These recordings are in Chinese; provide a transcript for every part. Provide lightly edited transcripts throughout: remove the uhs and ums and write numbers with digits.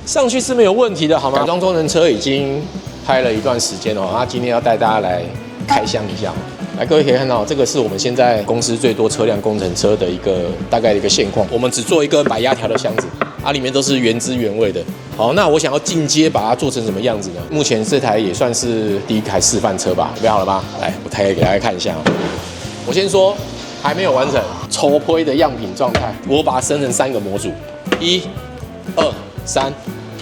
上去是没有问题的，好吗？改装中程车已经拍了一段时间哦，那今天要带大家来开箱一下。来，各位可以看到，这个是我们现在公司最多车辆工程车的一个大概的一个现况。我们只做一个摆压条的箱子，里面都是原汁原味的。好，那我想要进阶把它做成什么样子呢？目前这台也算是第一台示范车吧，准备好了吗？来，我抬给大家看一下哦。我先说，还没有完成抽胚的样品状态，我把它生成3个模组，1、2、3。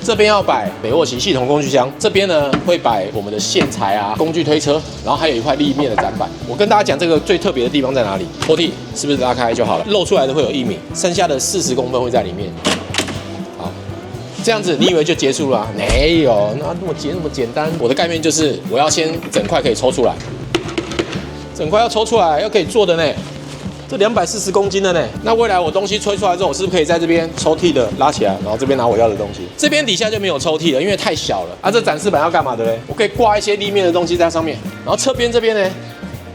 这边要摆北沃奇系统工具箱，这边呢会摆我们的线材啊、工具推车，然后还有一块立面的展板。我跟大家讲这个最特别的地方在哪里？拖屉是不是拉开就好了？露出来的会有1米，剩下的40公分会在里面。好，这样子你以为就结束了啊？没有，那那么简单。我的概念就是我要先整块可以抽出来，整块要抽出来，要可以做的呢。这240公斤的呢，那未来我东西吹出来之后，我是不是可以在这边抽屉的拉起来，然后这边拿我要的东西？这边底下就没有抽屉了，因为太小了啊。这展示板要干嘛的嘞？我可以挂一些立面的东西在上面，然后侧边这边呢，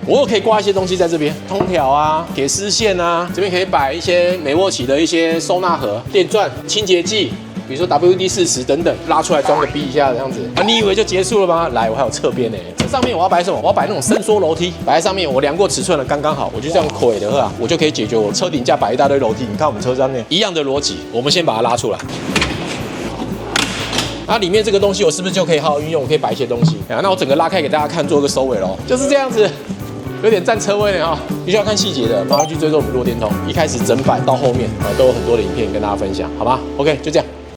我又可以挂一些东西在这边，通条啊、铁丝线啊，这边可以摆一些美沃奇的一些收纳盒、电钻、清洁剂。比如说 WD-40等等，拉出来装个逼一下这样子啊，你以为就结束了吗？来，我还有侧边呢，这上面我要摆什么？我要摆那种伸缩楼梯，摆在上面，我量过尺寸了，刚刚好，我就这样腿的话，我就可以解决我车顶架摆一大堆楼梯。你看我们车上面一样的逻辑，我们先把它拉出来。那里面这个东西我是不是就可以好好运用？我可以摆一些东西啊，那我整个拉开给大家看，做个收尾咯，就是这样子。有点占车位呢哈，必须要看细节的，麻烦去追踪我们弱电通，一开始整版到后面啊都有很多的影片跟大家分享，好吧 ？OK， 就这样。